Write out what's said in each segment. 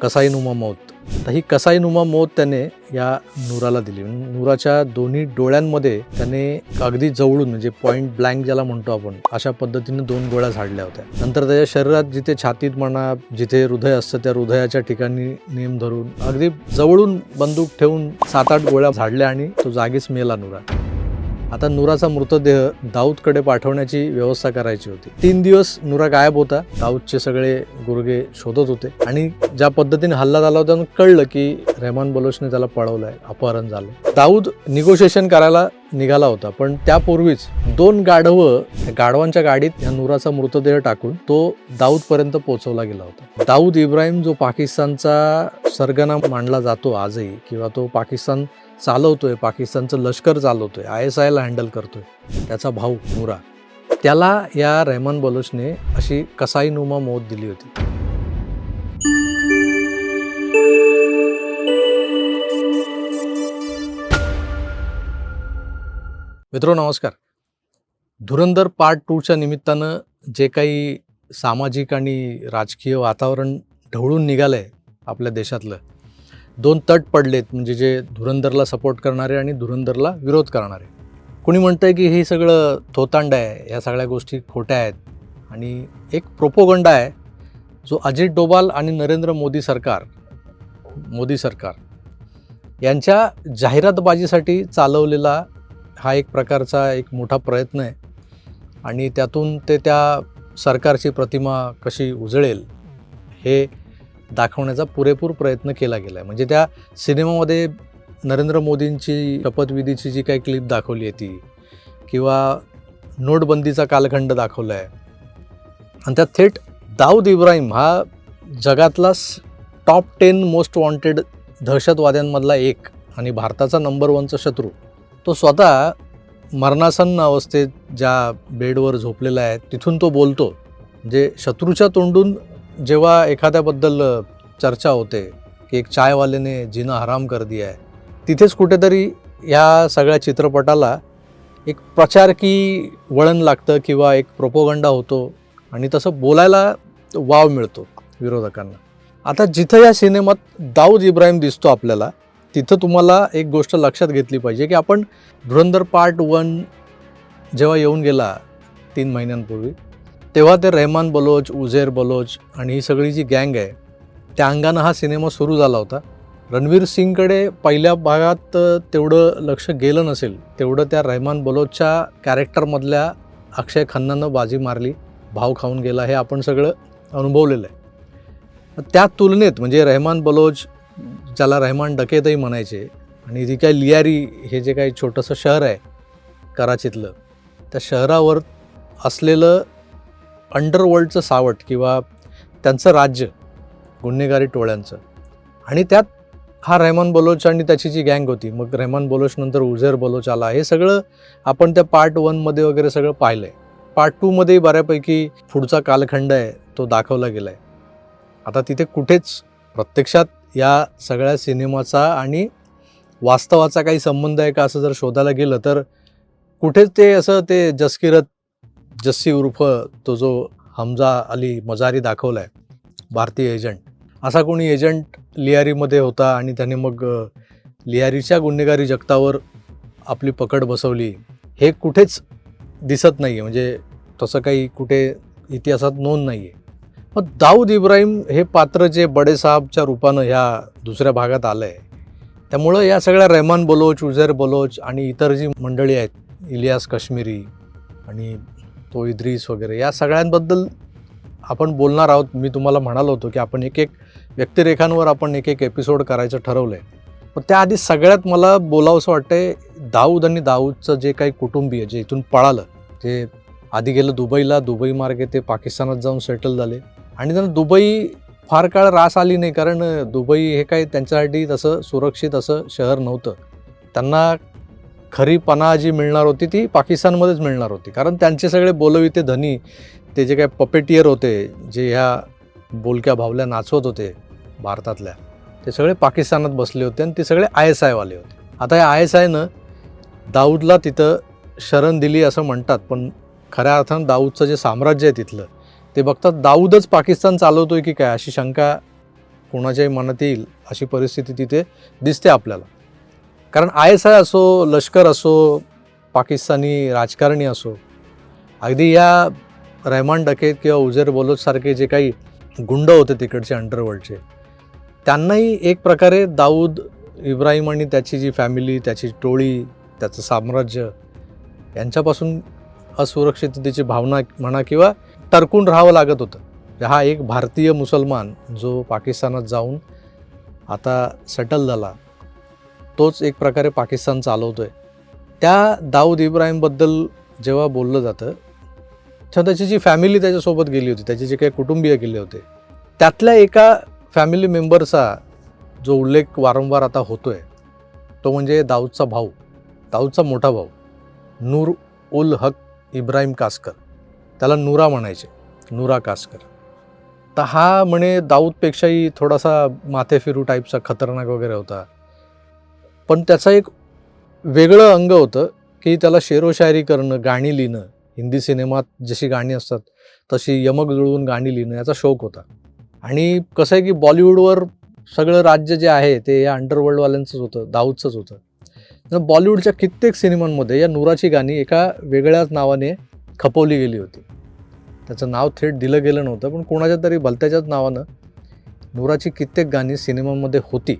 कसाईनुमा मौत. तर ही कसाईनुमा मौत त्याने या नूराला दिली. नूराच्या दोन्ही डोळ्यांमध्ये त्याने अगदी जवळून म्हणजे पॉईंट ब्लँक ज्याला म्हणतो आपण, अशा पद्धतीने 2 गोळ्या झाडल्या होत्या. नंतर त्याच्या शरीरात जिथे छातीत म्हणा, जिथे हृदय असतं त्या हृदयाच्या ठिकाणी नेम धरून अगदी जवळून बंदूक ठेवून 7-8 गोळ्या झाडल्या आणि तो जागीच मेला नूरा. आता नूराचा मृतदेह दाऊदकडे पाठवण्याची व्यवस्था करायची होती. 3 दिवस नूरा गायब होता. दाऊदचे सगळे गुरगे शोधत होते आणि ज्या पद्धतीने हल्ला झाला होता कळलं की रेहमान बलोचने त्याला पळवलंय, अपहरण झालं. दाऊद निगोशिएशन करायला निघाला होता, पण त्यापूर्वीच 2 गाढवांच्या गाडीत या नूराचा मृतदेह टाकून तो दाऊदपर्यंत पोहोचवला गेला होता. दाऊद इब्राहिम जो पाकिस्तानचा सरगना मानला जातो आजही, किंवा तो पाकिस्तान चालवतोय, पाकिस्तानचं लष्कर चालवतोय, ISIला हँडल करतोय, त्याचा भाऊ नूरा, त्याला या रेहमान बलोचने अशी कसाईनुमा मौत दिली होती. मित्रांनो नमस्कार. धुरंधर पार्ट 2च्या निमित्तानं जे काही सामाजिक आणि राजकीय वातावरण ढवळून निघालंय आपल्या देशातलं, 2 तट पडलेत, म्हणजे जे धुरंधरला सपोर्ट करणारे आणि धुरंधरला विरोध करणारे. कुणी म्हणतंय की हे सगळं थोतांड आहे, या सगळ्या गोष्टी खोट्या आहेत आणि एक प्रोपोगंडा आहे जो अजित डोभाल आणि नरेंद्र मोदी सरकार यांच्या जाहिरातबाजीसाठी चालवलेला हा एक प्रकारचा एक मोठा प्रयत्न आहे आणि त्यातून ते त्या सरकारची प्रतिमा कशी उजळेल हे दाखवण्याचा पुरेपूर प्रयत्न केला गेला आहे. म्हणजे त्या सिनेमामध्ये नरेंद्र मोदींची शपथविधीची जी काही क्लिप दाखवली आहे ती, किंवा नोटबंदीचा कालखंड दाखवला आहे, आणि त्यात थेट दाऊद इब्राहिम हा जगातला टॉप 10 मोस्ट वॉन्टेड दहशतवाद्यांमधला एक आणि भारताचा नंबर 1चा शत्रू, तो स्वतः मरणासन्न अवस्थेत ज्या बेडवर झोपलेला आहे तिथून तो बोलतो. म्हणजे शत्रूच्या तोंडून जेव्हा एखाद्याबद्दल चर्चा होते की एक चायवालेने जीना हराम कर दिया आहे, तिथेच कुठेतरी ह्या सगळ्या चित्रपटाला एक प्रचारकी वळण लागतं किंवा एक प्रोपोगंडा होतो आणि तसं बोलायला वाव मिळतो विरोधकांना. आता जिथं या सिनेमात दाऊद इब्राहिम दिसतो आपल्याला, तिथं तुम्हाला एक गोष्ट लक्षात घेतली पाहिजे की आपण धुरंधर पार्ट 1 जेव्हा येऊन गेला 3 महिन्यांपूर्वी, तेव्हा ते रेहमान बलोच, उझैर बलोच आणि ही सगळी जी गँग आहे त्या अंगानं हा सिनेमा सुरू झाला होता. रणवीर सिंगकडे पहिल्या भागात तेवढं लक्ष गेलं नसेल तेवढं त्या रेहमान बलोचच्या कॅरेक्टरमधल्या अक्षय खन्नानं बाजी मारली, भाव खाऊन गेला, हे आपण सगळं अनुभवलेलं आहे. त्या तुलनेत म्हणजे रेहमान बलोच, ज्याला रेहमान डकेतही म्हणायचे, आणि ती काय लियारी हे जे काही छोटंसं शहर आहे कराचीतलं, त्या शहरावर असलेलं अंडरवर्ल्डचं सावट किंवा त्यांचं राज्य गुन्हेगारी टोळ्यांचं, आणि त्यात हा रेहमान बलोच आणि त्याची जी गँग होती, मग रेहमान बलोच नंतर उझैर बलोच आला, हे सगळं आपण त्या पार्ट 1मध्ये वगैरे सगळं पाहिलं आहे. पार्ट 2मध्ये बऱ्यापैकी पुढचा कालखंड आहे तो दाखवला गेला आहे. आता तिथे कुठेच प्रत्यक्षात या सगळ्या सिनेमाचा आणि वास्तवाचा काही संबंध आहे का असं जर शोधायला गेलं तर कुठेच ते असं ते जस्सी उर्फ तो जो हमजा अली मजारी दाखवला आहे, भारतीय एजंट, असा कोणी एजंट लियारीमध्ये होता आणि त्याने मग लियारीच्या गुन्हेगारी जगतावर आपली पकड बसवली, हे कुठेच दिसत नाही आहे. म्हणजे तसं काही कुठे इतिहासात नोंद नाही आहे. मग दाऊद इब्राहिम हे पात्र जे बडेसाहबच्या रूपानं ह्या दुसऱ्या भागात आलं आहे, त्यामुळं या सगळ्या रेहमान बलोच, उझैर बलोच आणि इतर जी मंडळी आहेत, इलियास काश्मीरी आणि तो इद्रिस वगैरे, या सगळ्यांबद्दल आपण बोलणार आहोत. मी तुम्हाला म्हणालो होतो की आपण एक व्यक्तिरेखांवर आपण एक एपिसोड करायचं ठरवलं आहे. पण त्याआधी सगळ्यात मला बोलावंसं वाटतंय दाऊद आणि दाऊदचं जे काही कुटुंबीय जे इथून पळालं, ते आधी गेलं दुबईला, दुबई मार्गे ते पाकिस्तानात जाऊन सेटल झाले आणि त्यांना दुबई फार काळ रास आली नाही, कारण दुबई हे काही त्यांच्यासाठी तसं सुरक्षित असं शहर नव्हतं. त्यांना खरी पनाह जी मिळणार होती ती पाकिस्तानमध्येच मिळणार होती, कारण त्यांचे सगळे बोलविते धनी, ते जे काही पपेटियर होते, जे ह्या बोलक्या भावल्या नाचवत होते भारतातल्या, ते सगळे पाकिस्तानात बसले होते आणि ते सगळे ISIवाले होते. आता या ISIनं दाऊदला तिथं शरण दिली असं म्हणतात, पण खऱ्या अर्थानं दाऊदचं जे साम्राज्य आहे तिथलं, ते बघतात दाऊदच पाकिस्तान चालवतोय की काय अशी शंका कोणाच्याही मनात येईल अशी परिस्थिती तिथे दिसते आपल्याला. कारण ISI असो, लष्कर असो, पाकिस्तानी राजकारणी असो, अगदी या रहमान डकेत किंवा उझैर बलोचसारखे जे काही गुंड होते तिकडचे अंडरवर्ल्डचे, त्यांनाही एक प्रकारे दाऊद इब्राहिम आणि त्याची जी फॅमिली, त्याची टोळी, त्याचं साम्राज्य यांच्यापासून असुरक्षिततेची भावना म्हणा किंवा टरकून राहावं लागत होतं. हा एक भारतीय मुसलमान जो पाकिस्तानात जाऊन आता सेटल झाला, तोच एक प्रकारे पाकिस्तान चालवतो आहे. त्या दाऊद इब्राहिमबद्दल जेव्हा बोललं जातं तेव्हा त्याची जी फॅमिली त्याच्यासोबत गेली होती, त्याचे जे काही कुटुंबीय गेले होते, त्यातल्या एका फॅमिली मेंबरचा जो उल्लेख वारंवार आता होतो आहे तो म्हणजे दाऊदचा भाऊ, दाऊदचा मोठा भाऊ नूर उल हक इब्राहिम कासकर. त्याला नूरा म्हणायचे, नूरा कासकर. तर हा म्हणे दाऊदपेक्षाही थोडासा माथेफिरू टाईपचा खतरनाक वगैरे होता. पण त्याचं एक वेगळं अंग होतं की त्याला शेरोशायरी करणं, गाणी लिहिणं, हिंदी सिनेमात जशी गाणी असतात तशी यमक जुळवून गाणी लिहिणं याचा शौक होता. आणि कसं आहे की बॉलिवूडवर सगळं राज्य जे आहे ते या अंडरवर्ल्डवाल्यांचंच होतं, दाऊदचंच होतं. तर बॉलिवूडच्या कित्येक सिनेमांमध्ये या नूराची गाणी एका वेगळ्याच नावाने खपवली गेली होती. त्याचं नाव थेट दिलं गेलं नव्हतं, पण कोणाच्या तरी भलत्याच्याच नावानं नूराची कित्येक गाणी सिनेमामध्ये होती.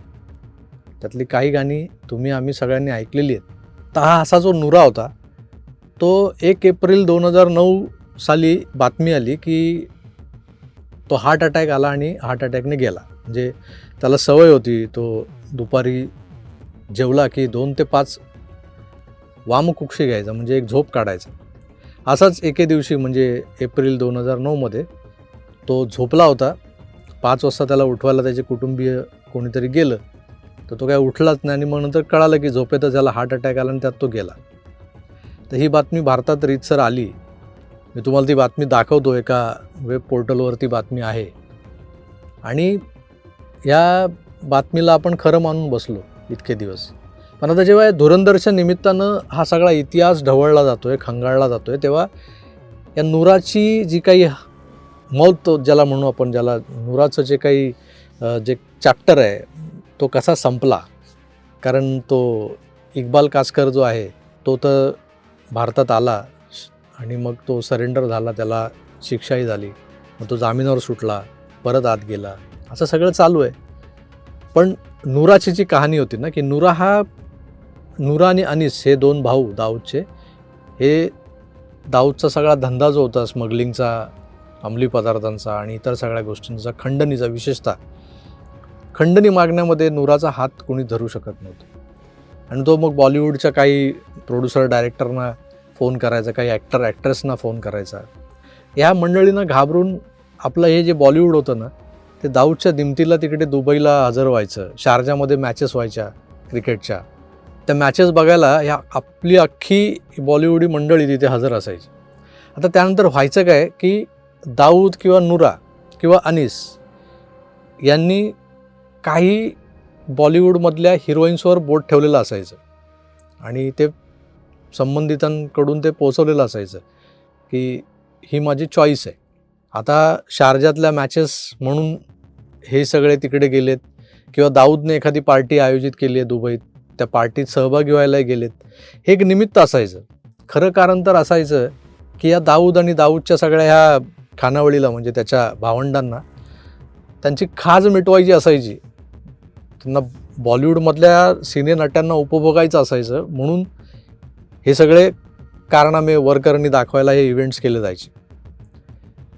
त्यातली काही गाणी तुम्ही आम्ही सगळ्यांनी ऐकलेली आहेत. तर हा असा जो नूरा होता तो 1 एप्रिल 2009 साली बातमी आली की तो हार्ट अटॅक आला आणि हार्ट अटॅकने गेला. म्हणजे त्याला सवय होती, तो दुपारी जेवला की 2 ते 5 वामकुक्षी घ्यायचा, म्हणजे एक झोप काढायचा. असाच एके दिवशी म्हणजे एप्रिल 2009मध्ये तो झोपला होता. 5 वाजता त्याला उठवायला त्याचे कुटुंबीय कोणीतरी गेलं, तर तो काय उठलाच नाही. आणि मग नंतर कळालं की झोपेतच त्याला हार्ट अटॅक आला आणि त्यात तो गेला. तर ही बातमी भारतात रीतसर आली. मी तुम्हाला ती बातमी दाखवतो, एका वेब पोर्टलवरती बातमी आहे. आणि या बातमीला आपण खरं मानून बसलो इतके दिवस. पण आता जेव्हा धुरंधरच्या निमित्तानं हा सगळा इतिहास ढवळला जातो आहे, खंगाळला जातो आहे, तेव्हा या नूराची जी काही मौत ज्याला म्हणू आपण, ज्याला नूराचं जे काही जे चॅप्टर आहे तो कसा संपला. कारण तो इक्बाल कासकर जो आहे तो तर भारतात आला आणि मग तो सरेंडर झाला, त्याला शिक्षाही झाली, मग तो जामिनावर सुटला, परत आत गेला, असं सगळं चालू आहे. पण नूराची जी कहाणी होती ना, की नूरा आणि अनीस हे 2 भाऊ दाऊदचे, हे दाऊदचा सगळा धंदा जो होता स्मगलिंगचा, अंमली पदार्थांचा आणि इतर सगळ्या गोष्टींचा, खंडणीचा, विशेषतः खंडणी मागण्यामध्ये नूराचा हात कोणी धरू शकत नव्हतं. आणि तो मग बॉलिवूडच्या काही प्रोड्युसर डायरेक्टरना फोन करायचा, काही ॲक्टर ॲक्ट्रेसना फोन करायचा. ह्या मंडळींना घाबरून आपलं हे जे बॉलिवूड होतं ना, ते दाऊदच्या दिमतीला तिकडे दुबईला हजर व्हायचं. शारजामध्ये मॅचेस व्हायच्या क्रिकेटच्या, त्या मॅचेस बघायला ह्या आपली अख्खी बॉलिवूडी मंडळी तिथे हजर असायची. आता त्यानंतर व्हायचं काय की दाऊद किंवा नूरा किंवा अनीस यांनी काही बॉलिवूडमधल्या हिरोईन्सवर बोट ठेवलेलं असायचं आणि ते संबंधितांकडून ते पोचवलेलं असायचं की ही माझी चॉईस आहे. आता शारजातल्या मॅचेस म्हणून हे सगळे तिकडे गेलेत किंवा दाऊदने एखादी पार्टी आयोजित केली आहे दुबईत, त्या पार्टीत सहभागी व्हायला गेलेत, हे एक निमित्त असायचं. खरं कारण तर असायचं की या दाऊद आणि दाऊदच्या सगळ्या ह्या खानावळीला, म्हणजे त्याच्या भावंडांना त्यांची खाज मिटवायची असायची. त्यांना बॉलिवूडमधल्या सिने नट्यांना उपभोगायचं असायचं, म्हणून हे सगळे कारनामे वरकरणी दाखवायला हे इव्हेंट्स केले जायचे.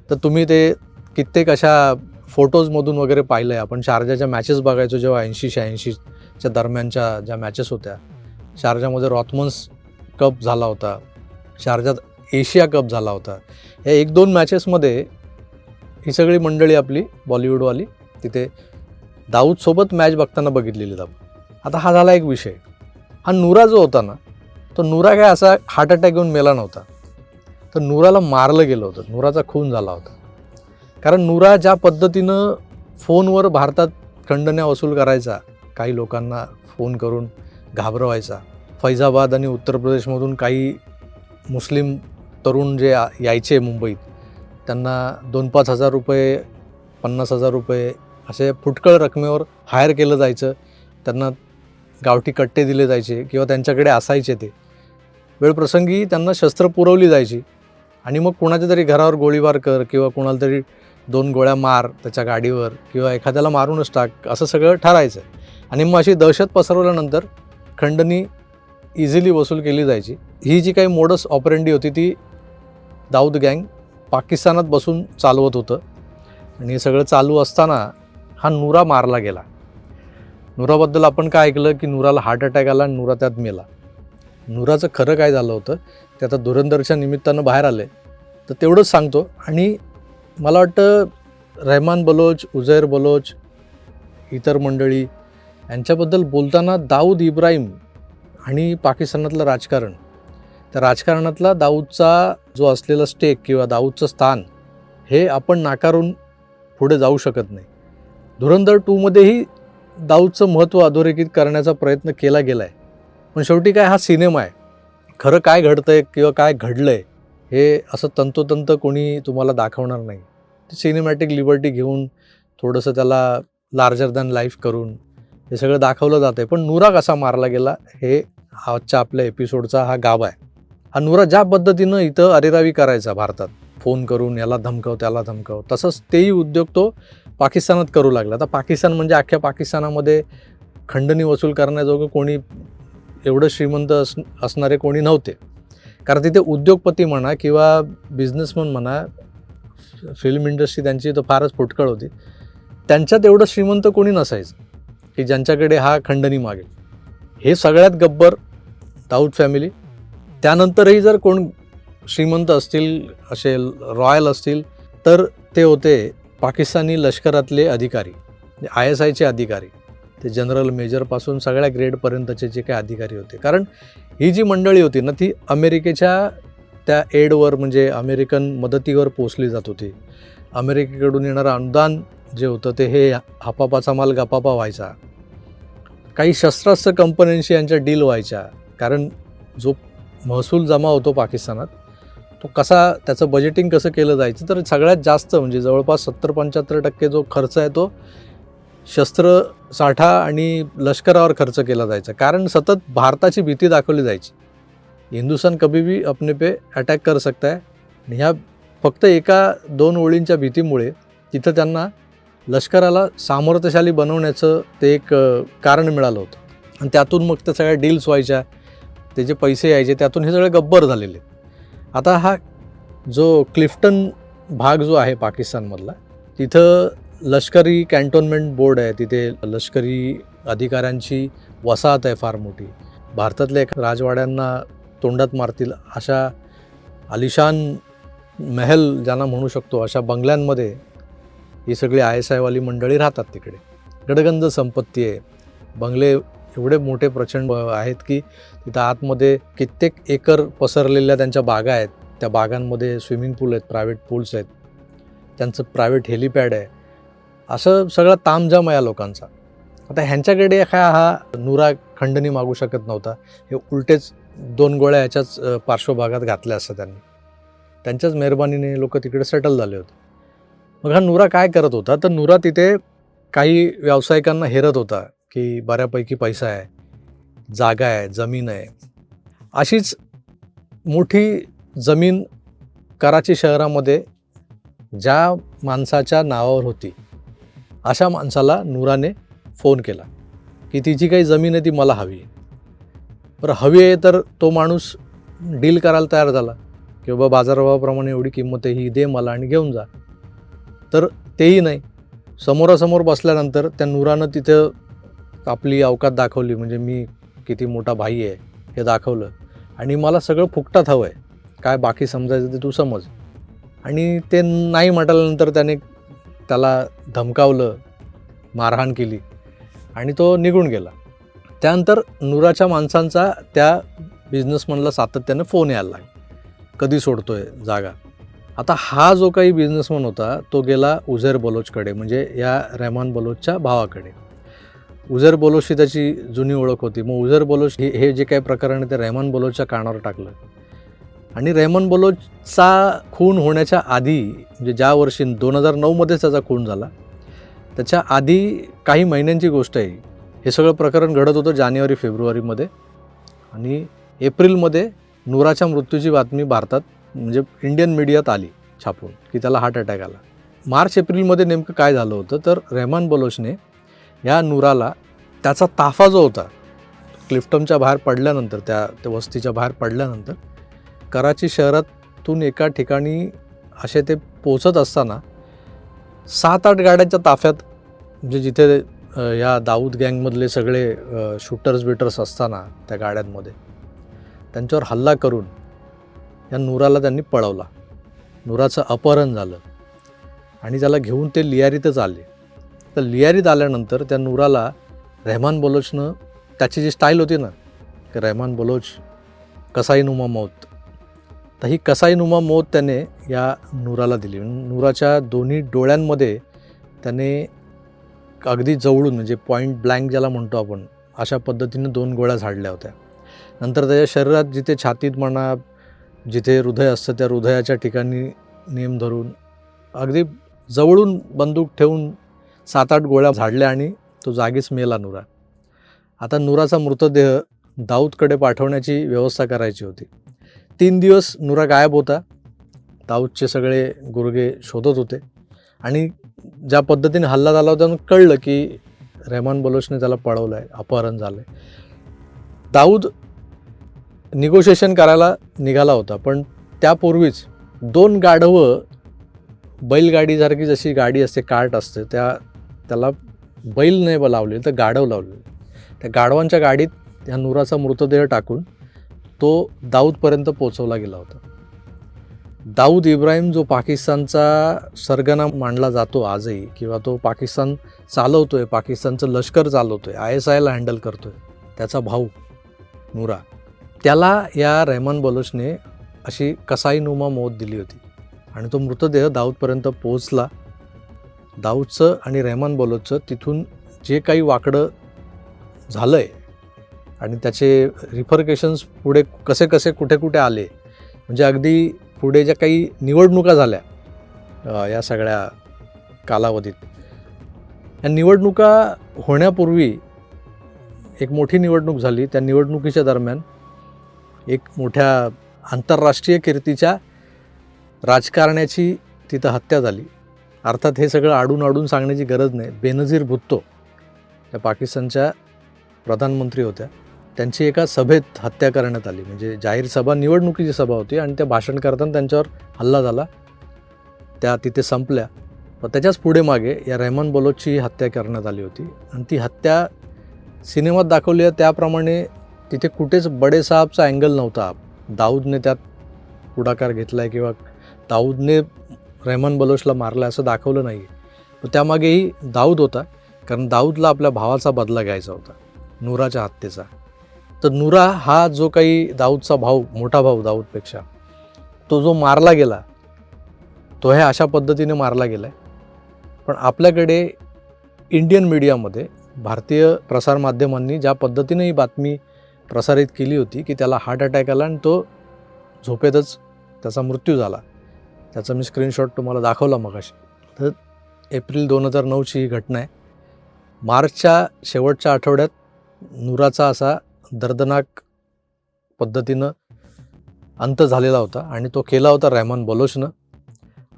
तर तुम्ही ते कित्येक अशा फोटोजमधून वगैरे पाहिलं आहे. आपण शारजाच्या मॅचेस बघायचो जेव्हा 80-86च्या दरम्यानच्या ज्या मॅचेस होत्या. शारजामध्ये रॉथमन्स कप झाला होता, शारजात एशिया कप झाला होता. या 1-2 मॅचेसमध्ये ही सगळी मंडळी आपली बॉलिवूडवाली तिथे दाऊदसोबत मॅच बघताना बघितलेली आपण. आता हा झाला एक विषय. हा नूरा जो होता ना, तो नूरा काय असा हार्ट अटॅक येऊन मेला नव्हता, तर नूराला मारलं गेलं होतं, नूराचा खून झाला होता. कारण नूरा ज्या पद्धतीनं फोनवर भारतात खंडण्या वसूल करायचा, काही लोकांना फोन करून घाबरवायचा. फैजाबाद आणि उत्तर प्रदेशमधून काही मुस्लिम तरुण जे यायचे मुंबईत, त्यांना 2-5 हजार रुपये, 50,000 रुपये असे फुटकळ रकमेवर हायर केलं जायचं, त्यांना गावठी कट्टे दिले जायचे किंवा त्यांच्याकडे असायचे ते. वेळप्रसंगी त्यांना शस्त्र पुरवली जायची आणि मग कुणाच्या तरी घरावर गोळीबार कर किंवा कुणाला तरी 2 गोळ्या मार त्याच्या गाडीवर किंवा एखाद्याला मारूनच टाक, असं सगळं ठरायचं. आणि मग अशी दहशत पसरवल्यानंतर खंडणी इझिली वसूल केली जायची. ही जी काही मोडस ऑपरेंडी होती ती दाऊद गँग पाकिस्तानात बसून चालवत होतं. आणि हे सगळं चालू असताना हा नूरा मारला गेला. नूराबद्दल आपण काय ऐकलं की नूराला हार्ट अटॅक आला आणि नूरा त्यात मेला. नूराचं खरं काय झालं होतं ते आता धुरंधरच्या निमित्तानं बाहेर आलं आहे, तर तेवढंच सांगतो. आणि मला वाटतं रहमान बलोच, उझैर बलोच, इतर मंडळी यांच्याबद्दल बोलताना दाऊद इब्राहिम आणि पाकिस्तानातलं राजकारण, त्या राजकारणातला दाऊदचा जो असलेला स्टेक किंवा दाऊदचं स्थान हे आपण नाकारून पुढे जाऊ शकत नाही. धुरंधर 2मध्येही दाऊदचं महत्त्व अधोरेखित करण्याचा प्रयत्न केला गेला आहे, पण शेवटी काय हा सिनेमा आहे. खरं काय घडतं आहे किंवा काय घडलं आहे हे असं तंतोतंत कोणी तुम्हाला दाखवणार नाही. सिनेमॅटिक लिबर्टी घेऊन थोडंसं त्याला लार्जर दॅन लाईफ करून हे सगळं दाखवलं जातं आहे. पण नूरा कसा मारला गेला हे आजच्या आपल्या एपिसोडचा हा गाभा आहे. हा नूरा ज्या पद्धतीनं इथं अरेरावी करायचा भारतात, फोन करून याला धमकाव त्याला धमकाव, तसंच तेही उद्योग तो पाकिस्तानात करू लागला. आता पाकिस्तान म्हणजे अख्ख्या पाकिस्तानामध्ये खंडणी वसूल करण्याजोगं कोणी एवढं श्रीमंत असणारे कोणी नव्हते. कारण तिथे उद्योगपती म्हणा किंवा बिझनेसमन म्हणा, फिल्म इंडस्ट्री त्यांची तर फारच फुटकळ होती, त्यांच्यात एवढं श्रीमंत कोणी नसायचं की ज्यांच्याकडे हा खंडणी मागेल. हे सगळ्यात गब्बर दाऊद फॅमिली. त्यानंतरही जर कोण श्रीमंत असतील, असे रॉयल असतील, तर ते होते पाकिस्तानी लष्करातले अधिकारी, ISIचे अधिकारी. ते जनरल मेजरपासून सगळ्या ग्रेडपर्यंतचे जे काही अधिकारी होते. कारण ही जी मंडळी होती ना ती अमेरिकेच्या त्या एडवर म्हणजे अमेरिकन मदतीवर पोचली जात होती. अमेरिकेकडून येणारं अनुदान जे होतं ते हे हापापाचा माल गपापा व्हायचा. काही शस्त्रास्त्र कंपन्यांशी यांच्या डील व्हायच्या. कारण जो महसूल जमा होतो पाकिस्तानात तो कसा, त्याचं बजेटिंग कसं केलं जायचं, तर सगळ्यात जास्त म्हणजे जवळपास 70-75% जो खर्च आहे तो शस्त्र साठा आणि लष्करावर खर्च केला जायचा. कारण सतत भारताची भीती दाखवली जायची, हिंदुस्तान कभी भी अपने पे अटॅक कर सकता है. आणि ह्या फक्त 1-2 ओळींच्या भीतीमुळे तिथं त्यांना लष्कराला सामर्थ्यशाली बनवण्याचं ते एक कारण मिळालं होतं. आणि त्यातून मग त्या सगळ्या डील्स व्हायच्या, ते जे पैसे यायचे त्यातून हे सगळे गब्बर झालेले. आता हा जो क्लिफ्टन भाग जो आहे पाकिस्तानमधला, तिथं लष्करी कॅन्टोन्मेंट बोर्ड आहे, तिथे लष्करी अधिकाऱ्यांची वसाहत आहे फार मोठी. भारतातल्या राजवाड्यांना तोंडात मारतील अशा आलिशान महल ज्यांना म्हणू शकतो अशा बंगल्यांमध्ये ही सगळी ISIवाली मंडळी राहतात. तिकडे गडगंज संपत्ती आहे. बंगले एवढे मोठे प्रचंड आहेत की तिथं आतमध्ये कित्येक एकर पसरलेल्या त्यांच्या बागा आहेत. त्या बागांमध्ये स्विमिंग पूल आहेत, प्रायव्हेट पूल्स आहेत, त्यांचं प्रायव्हेट हेलिपॅड आहे. असं सगळा तामझाम आहे या लोकांचा. आता ह्यांच्याकडे हा नूरा खंडणी मागू शकत नव्हता. हे उलटेच 2 गोळ्या ह्याच्याच पार्श्वभागात घातल्या असं त्यांनी. त्यांच्याच मेहरबानीने लोक तिकडे सेटल झाले होते. मग हा नूरा काय करत होता, तर नूरा तिथे काही व्यावसायिकांना हेरत होता की बऱ्यापैकी पैसा आहे, जागा आहे, जमीन आहे. अशीच मोठी जमीन कराची शहरामध्ये ज्या माणसाच्या नावावर होती अशा माणसाला नूराने फोन केला की तिची काही जमीन आहे ती मला हवी आहे. बरं हवी आहे तर तो माणूस डील करायला तयार झाला की बाबा बाजारभावाप्रमाणे एवढी किंमत आहे, ही दे मला आणि घेऊन जा. तर तेही नाही. समोरासमोर बसल्यानंतर त्या नूरानं तिथं आपली अवकात दाखवली, म्हणजे मी किती मोठा भाई आहे हे दाखवलं आणि मला सगळं फुकटात हवं आहे, काय बाकी समजायचं ते तू समज. आणि ते नाही म्हटल्यानंतर त्याला धमकावलं, मारहाण केली आणि तो निघून गेला. त्यानंतर नूराच्या माणसांचा त्या बिझनेसमनला सातत्यानं फोन यायला लागला, कधी सोडतोय जागा. आता हा जो काही बिझनेसमन होता तो गेला उझैर बलोचकडे, म्हणजे या रहमान बलोचच्या भावाकडे. उझैर बलोचशी त्याची जुनी ओळख होती. मग उझैर बलोच हे जे काही प्रकरण आहे ते रहमान बलोचच्या कानावर टाकलं. आणि रहमान बलोचचा खून होण्याच्या आधी, म्हणजे ज्या वर्षी 2009मध्येच त्याचा खून झाला, त्याच्या आधी काही महिन्यांची गोष्ट आहे. हे सगळं प्रकरण घडत होतं जानेवारी-फेब्रुवारीमध्ये आणि एप्रिलमध्ये नूराच्या मृत्यूची बातमी भारतात म्हणजे इंडियन मीडियात आली छापून की त्याला हार्ट अटॅक आला. मार्च-एप्रिलमध्ये नेमकं काय झालं होतं तर रेहमान बलोचने या नूराला त्याचा ताफा जो होता क्लिफ्टनच्या बाहेर पडल्यानंतर त्या वस्तीच्या बाहेर पडल्यानंतर कराची शहरातून एका ठिकाणी असे ते पोचत असताना 7-8 गाड्यांच्या ताफ्यात म्हणजे जिथे या दाऊद गँगमधले सगळे शूटर्स असताना त्या गाड्यांमध्ये त्यांच्यावर हल्ला करून या नूराला त्यांनी पळवला. नूराचं अपहरण झालं आणि त्याला घेऊन ते लियारीतच आले. तर लियारीत आल्यानंतर त्या नूराला रेहमान बलोचनं त्याची जी स्टाईल होती ना की रेहमान बलोच कसाईनुमा मौत, तर ही कसाईनुमा मौत त्याने या नूराला दिली. नूराच्या दोन्ही डोळ्यांमध्ये त्याने अगदी जवळून म्हणजे पॉईंट ब्लँक ज्याला म्हणतो आपण अशा पद्धतीने 2 गोळ्या झाडल्या होत्या. नंतर त्याच्या शरीरात जिथे छातीत म्हणा जिथे हृदय असतं त्या हृदयाच्या ठिकाणी नेम धरून अगदी जवळून बंदूक ठेवून 7-8 गोळ्या झाडल्या आणि तो जागीच मेला नूरा. आता नूराचा मृतदेह दाऊदकडे पाठवण्याची व्यवस्था करायची होती. 3 दिवस नूरा गायब होता. दाऊदचे सगळे गुरगे शोधत होते आणि ज्या पद्धतीने हल्ला झाला होता कळलं की रेहमान बलोचने त्याला पळवलं आहे, अपहरण झालं आहे. दाऊद निगोशिएशन करायला निघाला होता पण त्यापूर्वीच 2 गाढवं बैलगाडीसारखी जशी गाडी असते कार्ट असते त्याला बैल नाही लावले तर गाढव लावले. त्या गाढवांच्या गाडीत ह्या नूराचा मृतदेह टाकून तो दाऊदपर्यंत पोचवला गेला होता. दाऊद इब्राहिम जो पाकिस्तानचा सरगना मानला जातो आजही किंवा तो पाकिस्तान चालवतोय, पाकिस्तानचं लष्कर चालवतोय, ISIला हँडल करतोय, त्याचा भाऊ नूरा, त्याला या रेहमान बलोचने अशी कसाईनुमा मौत दिली होती आणि तो मृतदेह दाऊदपर्यंत पोहोचला. दाऊदचं आणि रेहमान बलोचचं तिथून जे काही वाकडं झालं आहे आणि त्याचे रिफर्केशन्स पुढे कसे कसे कुठे कुठे आले म्हणजे अगदी पुढे ज्या काही निवडणुका झाल्या या सगळ्या कालावधीत, या निवडणुका होण्यापूर्वी एक मोठी निवडणूक झाली. त्या निवडणुकीच्या दरम्यान एक मोठ्या आंतरराष्ट्रीय कीर्तीच्या राजकारण्याची तिथं हत्या झाली. अर्थात हे सगळं आडून सांगण्याची गरज नाही. बेनझीर भुत्तो त्या पाकिस्तानच्या प्रधानमंत्री होत्या, त्यांची एका सभेत हत्या करण्यात आली. म्हणजे जाहीर सभा, निवडणुकीची सभा होती आणि त्या भाषण करताना त्यांच्यावर हल्ला झाला, त्या तिथे संपल्या. पण त्याच्याच पुढे मागे या रेहमान बलोचची हत्या करण्यात आली होती आणि ती हत्या सिनेमात दाखवली आहे त्याप्रमाणे तिथे कुठेच बडेसाहेबचा अँगल नव्हता. दाऊदने त्यात पुढाकार घेतला आहे किंवा दाऊदने रेहमान बलोचला मारला असं दाखवलं नाही. पण त्यामागेही दाऊद होता, कारण दाऊदला आपल्या भावाचा बदला घ्यायचा होता नूराच्या हत्येचा. तर नूरा हा जो काही दाऊदचा भाऊ, मोठा भाऊ दाऊदपेक्षा, तो जो मारला गेला तो ह्या अशा पद्धतीने मारला गेला आहे. पण आपल्याकडे इंडियन मीडियामध्ये भारतीय प्रसारमाध्यमांनी ज्या पद्धतीने ही बातमी प्रसारित केली होती की त्याला हार्ट अटॅक आला आणि तो झोपेतच त्याचा मृत्यू झाला, त्याचा मी स्क्रीनशॉट तुम्हाला दाखवला मगाशी. तर एप्रिल 2009ची ही घटना आहे. मार्चच्या शेवटच्या आठवड्यात नूराचा असा दर्दनाक पद्धतीनं अंत झालेला होता आणि तो केला होता रेहमान बलोचनं.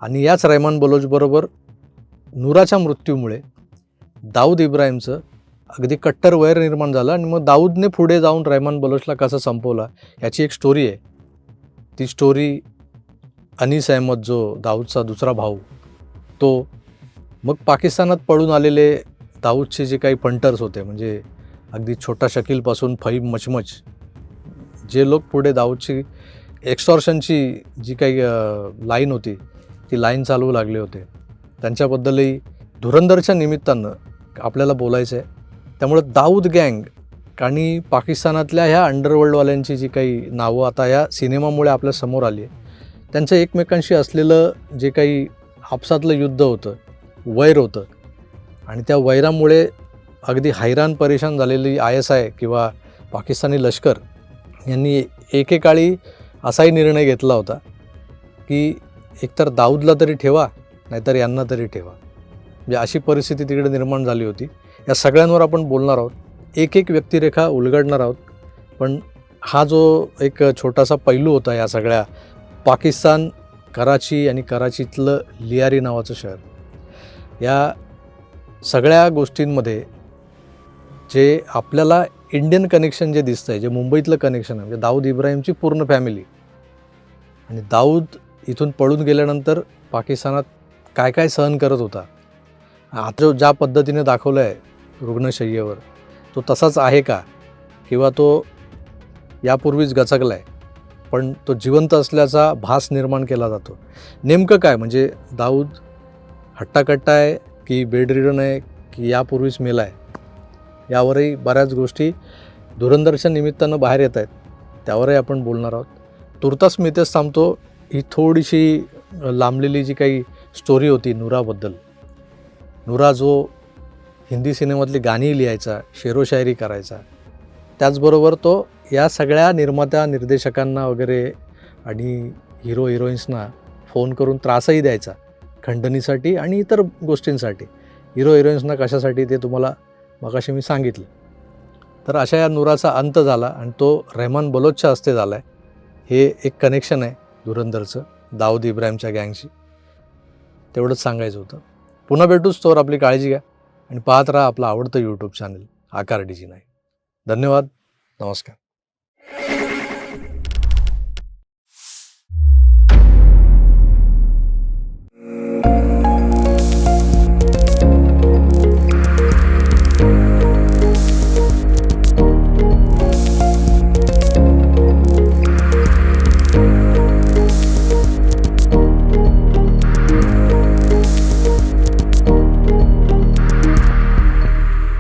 आणि याच रेहमान बलोचबरोबर नूराच्या मृत्यूमुळे दाऊद इब्राहिमचं अगदी कट्टर वैर निर्माण झालं आणि मग दाऊदने पुढे जाऊन रेहमान बलोचला कसं संपवला याची एक स्टोरी आहे. ती स्टोरी अनीस अहमद जो दाऊदचा दुसरा भाऊ, तो मग पाकिस्तानात पळून आलेले दाऊदचे जे काही फंटर्स होते, म्हणजे अगदी छोटा शकीलपासून फहीम मचमच, जे लोक पुढे दाऊदची एक्स्टॉर्शनची जी काही लाईन होती ती लाईन चालवू लागले होते, त्यांच्याबद्दलही धुरंधरच्या निमित्तानं आपल्याला बोलायचं आहे. त्यामुळं दाऊद गँग आणि पाकिस्तानातल्या ह्या अंडरवर्ल्डवाल्यांची जी काही नावं आता ह्या सिनेमामुळे आपल्या समोर आली आहे, त्यांचं एकमेकांशी असलेलं जे काही आपसातलं युद्ध होतं, वैर होतं आणि त्या वैरामुळे अगदी हैराण परेशान झालेली ISI किंवा पाकिस्तानी लष्कर यांनी एकेकाळी असाही निर्णय घेतला होता की एकतर दाऊदला तरी ठेवा नाहीतर यांना तरी ठेवा. म्हणजे अशी परिस्थिती तिकडे निर्माण झाली होती. या सगळ्यांवर आपण बोलणार आहोत, एक एक व्यक्तिरेखा उलगडणार आहोत. पण हा जो एक छोटासा पैलू होता या सगळ्या, पाकिस्तान, कराची आणि कराचीतलं लियारी नावाचं शहर, या सगळ्या गोष्टींमध्ये जे आपल्याला इंडियन कनेक्शन जे दिसतं आहे, जे मुंबईतलं कनेक्शन आहे, म्हणजे दाऊद इब्राहिमची पूर्ण फॅमिली, आणि दाऊद इथून पळून गेल्यानंतर पाकिस्तानात काय काय सहन करत होता, आता जो ज्या पद्धतीने दाखवलं आहे रुग्णशय्येवर, तो तसाच आहे का, किंवा तो यापूर्वीच गचकला आहे पण तो जिवंत असल्याचा भास निर्माण केला जातो. नेमकं काय म्हणजे दाऊद हट्टाकट्टा आहे की बेडरिडन आहे की यापूर्वीच मेला आहे, यावरही बऱ्याच गोष्टी धुरंधरच्या निमित्तानं बाहेर येत आहेत, त्यावरही आपण बोलणार आहोत. तुर्तास मी इथेच थांबतो. ही थोडीशी लांबलेली जी काही स्टोरी होती नूराबद्दल, नूरा जो हिंदी सिनेमातली गाणी लिहायचा, शेरोशायरी करायचा, त्याचबरोबर तो या सगळ्या निर्मात्या निर्देशकांना वगैरे आणि हिरो हिरोईन्सना फोन करून त्रासही द्यायचा खंडणीसाठी आणि इतर गोष्टींसाठी. हिरो हिरोईन्सना कशासाठी ते तुम्हाला मगाशी मी सांगितलं. तर अशा या नूराचा अंत झाला आणि तो रहमान बलोचच्या हस्ते झाला आहे. हे एक कनेक्शन आहे धुरंधरचं दाऊद इब्राहिमच्या गँगशी. तेवढंच सांगायचं होतं. पुन्हा भेटूच, तोवर आपली काळजी घ्या आणि पाहत राहा आपलं आवडतं यूट्यूब चॅनल आकार DG9. धन्यवाद. नमस्कार.